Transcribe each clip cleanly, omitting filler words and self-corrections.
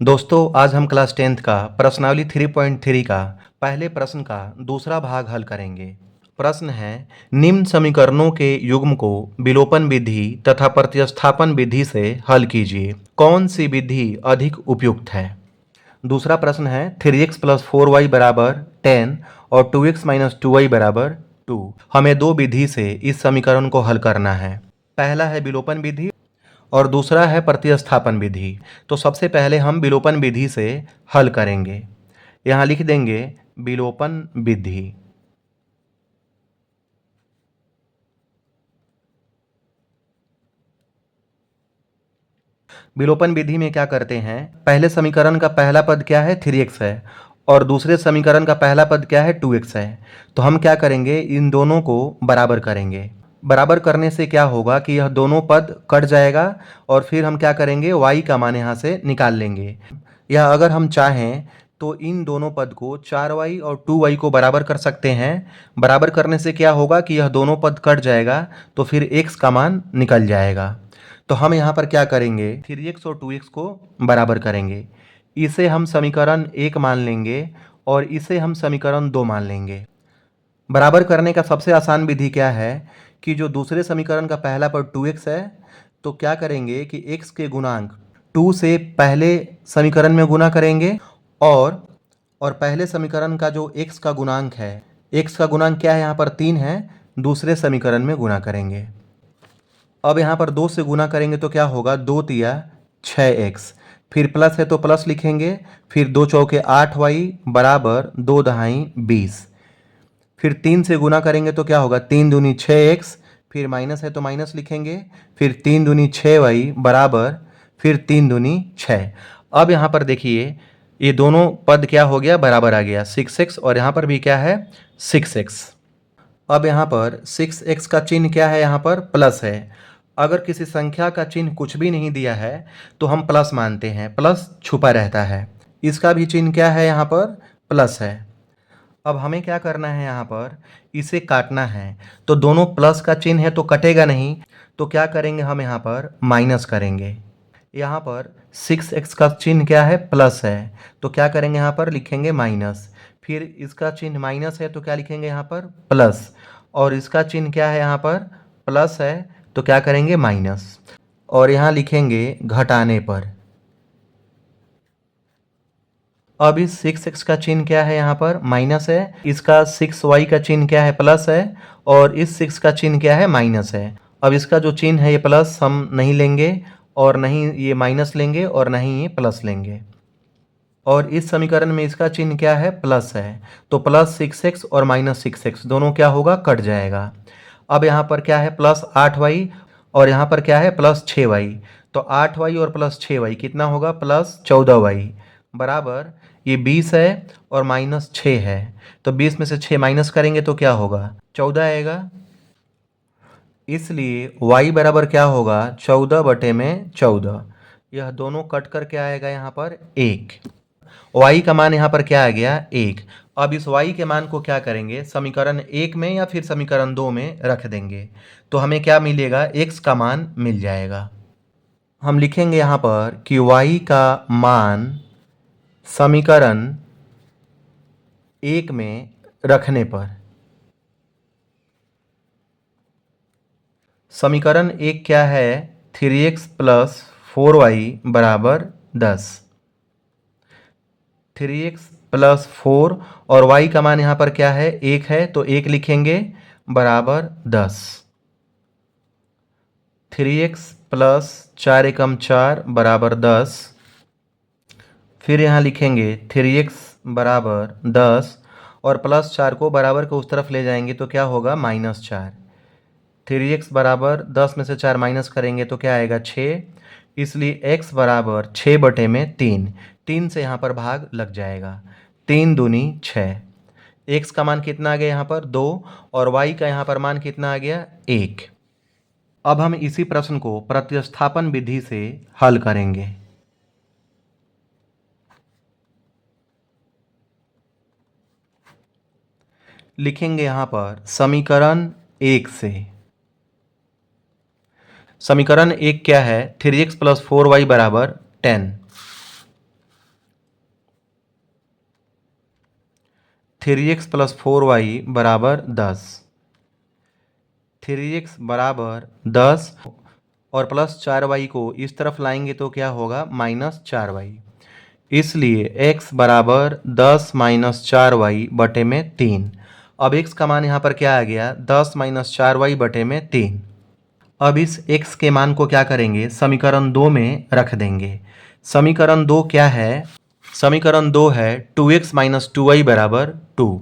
दोस्तों आज हम क्लास 10th का प्रश्नावली 3.3 का पहले प्रश्न का दूसरा भाग हल करेंगे। प्रश्न है, निम्न समीकरणों के युग्म को विलोपन विधि तथा प्रतिस्थापन विधि से हल कीजिए। कौन सी विधि अधिक उपयुक्त है? दूसरा प्रश्न है 3x प्लस 4y बराबर 10 और 2x माइनस 2y बराबर 2। हमें दो विधि से इस समीकरण को हल करना है। पहला है विलोपन विधि और दूसरा है प्रतिस्थापन विधि। तो सबसे पहले हम विलोपन विधि से हल करेंगे। यहाँ लिख देंगे विलोपन विधि। विलोपन विधि में क्या करते हैं, पहले समीकरण का पहला पद क्या है 3x है और दूसरे समीकरण का पहला पद क्या है 2x है। तो हम क्या करेंगे, इन दोनों को बराबर करेंगे। बराबर करने से क्या होगा कि यह दोनों पद कट जाएगा और फिर हम क्या करेंगे, y का मान यहाँ से निकाल लेंगे। या अगर हम चाहें तो इन दोनों पद को 4y और 2y को बराबर कर सकते हैं। बराबर करने से क्या होगा कि यह दोनों पद कट जाएगा तो फिर x का मान निकल जाएगा। तो हम यहाँ पर क्या करेंगे, 3x और 2x को बराबर करेंगे। इसे हम समीकरण 1 मान लेंगे और इसे हम समीकरण 2 मान लेंगे। बराबर करने का सबसे आसान विधि क्या है कि जो दूसरे समीकरण का पहला पद 2x है तो क्या करेंगे कि x के गुणांक 2 से पहले समीकरण में गुना करेंगे और पहले समीकरण का जो x का गुणांक है, x का गुणांक क्या है यहाँ पर 3 है, दूसरे समीकरण में गुना करेंगे। अब यहाँ पर 2 से गुना करेंगे तो क्या होगा, 2 तिया 6x, फिर प्लस है तो प्लस लिखेंगे, फिर 2 चौके 8y बराबर 2 दहाई 20, फिर 3 से गुना करेंगे तो क्या होगा, 3 दूनी 6x, फिर माइनस है तो माइनस लिखेंगे, फिर 3 दूनी 6y बराबर फिर 3 दूनी 6। अब यहाँ पर देखिए ये दोनों पद क्या हो गया, बराबर आ गया 6x और यहाँ पर भी क्या है 6x। अब यहाँ पर 6x का चिन्ह क्या है, यहाँ पर प्लस है। अगर किसी संख्या का चिन्ह कुछ भी नहीं दिया है तो हम प्लस मानते हैं, प्लस छुपा रहता है। इसका भी चिन्ह क्या है, यहाँ पर प्लस है। अब हमें क्या करना है, यहाँ पर इसे काटना है। तो दोनों प्लस का चिन्ह है तो कटेगा नहीं, तो क्या करेंगे, हम यहाँ पर माइनस करेंगे। यहाँ पर 6x का चिन्ह क्या है, प्लस है, तो क्या करेंगे, यहाँ पर लिखेंगे माइनस। फिर इसका चिन्ह माइनस है तो क्या लिखेंगे, यहाँ पर प्लस, और इसका चिन्ह क्या है, यहाँ पर प्लस है तो क्या करेंगे माइनस, और यहाँ लिखेंगे घटाने पर। अब इस 6x का चिन्ह क्या है, यहाँ पर माइनस है, इसका 6y का चिन्ह क्या है, प्लस है, और इस 6 का चिन्ह क्या है, माइनस है। अब इसका जो चिन्ह है ये प्लस हम नहीं लेंगे और नहीं ये माइनस लेंगे और नहीं ये प्लस लेंगे, और इस समीकरण में इसका चिन्ह क्या है, प्लस है, तो प्लस 6x और माइनस 6x दोनों क्या होगा, कट जाएगा। अब यहाँ पर क्या है, प्लस 8y और यहाँ पर क्या है, प्लस 6y, तो 8y और प्लस 6y कितना होगा, प्लस 14y बराबर ये 20 है और माइनस 6 है, तो 20 में से 6 माइनस करेंगे तो क्या होगा, 14 आएगा। इसलिए y बराबर क्या होगा, 14/14। यह दोनों कट कर क्या आएगा, यहाँ पर 1। y का मान यहाँ पर क्या आ गया, 1। अब इस y के मान को क्या करेंगे, समीकरण 1 में या फिर समीकरण 2 में रख देंगे, तो हमें क्या मिलेगा, x का मान मिल जाएगा। हम लिखेंगे यहाँ पर कि y का मान समीकरण 1 में रखने पर, समीकरण 1 क्या है, 3x प्लस 4y बराबर 10। 3x प्लस 4 और y का मान यहाँ पर क्या है, 1 है, तो 1 लिखेंगे बराबर 10। 3x प्लस 4 एकम 4 बराबर 10, फिर यहाँ लिखेंगे 3x बराबर 10 और प्लस 4 को बराबर को उस तरफ ले जाएंगे तो क्या होगा, -4। 3x बराबर 10 में से 4 माइनस करेंगे तो क्या आएगा, 6। इसलिए x बराबर 6/3। 3 से यहाँ पर भाग लग जाएगा, 3 दूनी 6। x का मान कितना आ गया, यहाँ पर 2, और y का यहाँ पर मान कितना आ गया, 1। अब हम इसी प्रश्न को प्रतिस्थापन विधि से हल करेंगे। लिखेंगे यहाँ पर समीकरण 1 से, समीकरण 1 क्या है, 3x प्लस 4y बराबर 10। 3x प्लस 4y बराबर 10। 3x बराबर 10 और प्लस 4y को इस तरफ लाएंगे तो क्या होगा, माइनस 4y। इसलिए x बराबर 10 माइनस 4y बटे में 3। अब x का मान यहाँ पर क्या आ गया, 10 माइनस 4y बटे में 3। अब इस x के मान को क्या करेंगे, समीकरण 2 में रख देंगे। समीकरण 2 क्या है, समीकरण 2 है 2x माइनस 2y बराबर 2।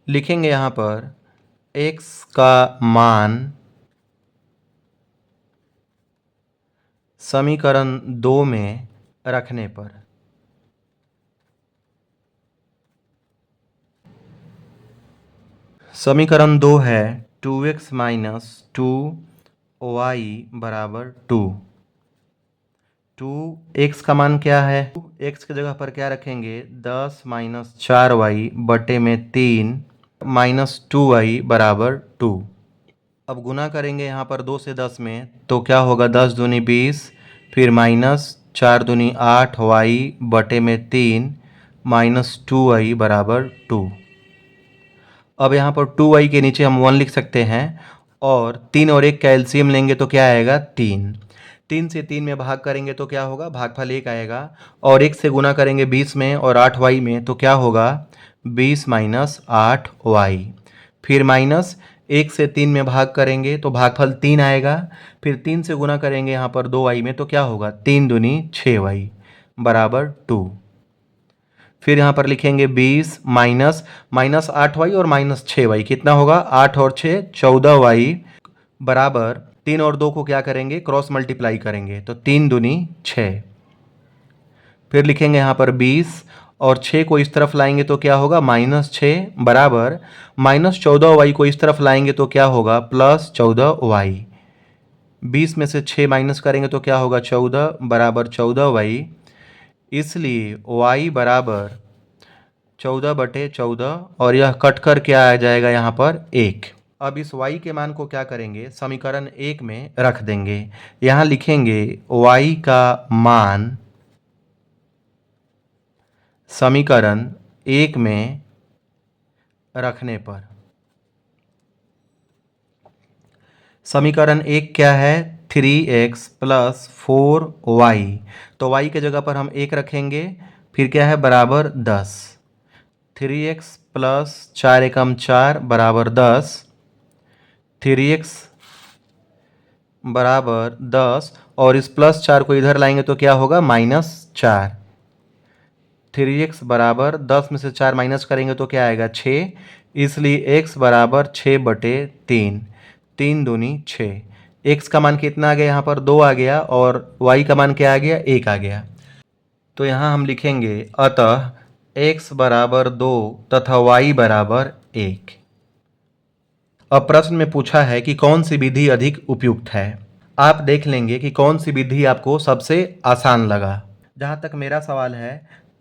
लिखेंगे यहाँ पर x का मान समीकरण 2 में रखने पर समीकरण 2 है 2x माइनस 2y बराबर 2। 2x का मान क्या है, x की जगह पर क्या रखेंगे, 10 माइनस 4y बटे में 3 माइनस 2y बराबर 2। अब गुना करेंगे यहाँ पर 2 से 10 में तो क्या होगा, 10 दूनी 20, फिर माइनस 4 दूनी 8y बटे में 3 माइनस 2y बराबर 2। अब यहाँ पर 2y के नीचे हम 1 लिख सकते हैं और 3 और 1 का एलसीएम लेंगे तो क्या आएगा, 3। 3 से 3 में भाग करेंगे तो क्या होगा, भागफल 1 आएगा। और 1 से गुना करेंगे 20 में और 8y में तो क्या होगा, 20 माइनस 8y। फिर माइनस 1 से 3 में भाग करेंगे तो भागफल 3 आएगा। फिर 3 से गुना करेंगे यहाँ पर 2y में तो क्या होगा, 3 दूनी 6y बराबर 2। फिर यहाँ पर लिखेंगे 20 माइनस 8y और माइनस 6y कितना होगा, 8 और 6 14y बराबर 3 और 2 को क्या करेंगे, क्रॉस मल्टीप्लाई करेंगे तो 3 दूनी 6। फिर लिखेंगे यहाँ पर 20 और 6 को इस तरफ लाएंगे तो क्या होगा, माइनस 6 बराबर माइनस 14y को इस तरफ लाएंगे तो क्या होगा, प्लस 14y। 20 में से 6 माइनस करेंगे तो क्या होगा, 14 बराबर 14y। इसलिए y बराबर 14 बटे 14 और यह कट कर क्या आ जाएगा यहाँ पर 1। अब इस y के मान को क्या करेंगे, समीकरण 1 में रख देंगे। यहाँ लिखेंगे y का मान समीकरण 1 में रखने पर समीकरण 1 क्या है, 3x प्लस 4y। तो y के जगह पर हम 1 रखेंगे, फिर क्या है, बराबर 10। 3x प्लस 4 एकम 4 बराबर 10। 3x बराबर 10 और इस प्लस 4 को इधर लाएंगे तो क्या होगा, माइनस 4। 3x बराबर 10 में से 4 माइनस करेंगे तो क्या आएगा, 6। इसलिए x बराबर 6 बटे 3। 3 दूनी 6। x का मान कितना आ गया, यहाँ पर 2 आ गया और y का मान क्या आ गया, 1 आ गया। तो यहाँ हम लिखेंगे अतः x बराबर 2 तथा y बराबर 1। अब प्रश्न में पूछा है कि कौन सी विधि अधिक उपयुक्त है। आप देख लेंगे कि कौन सी विधि आपको सबसे आसान लगा। जहाँ तक मेरा सवाल है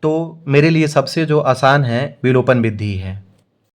तो मेरे लिए सबसे जो आसान है विलोपन विधि है।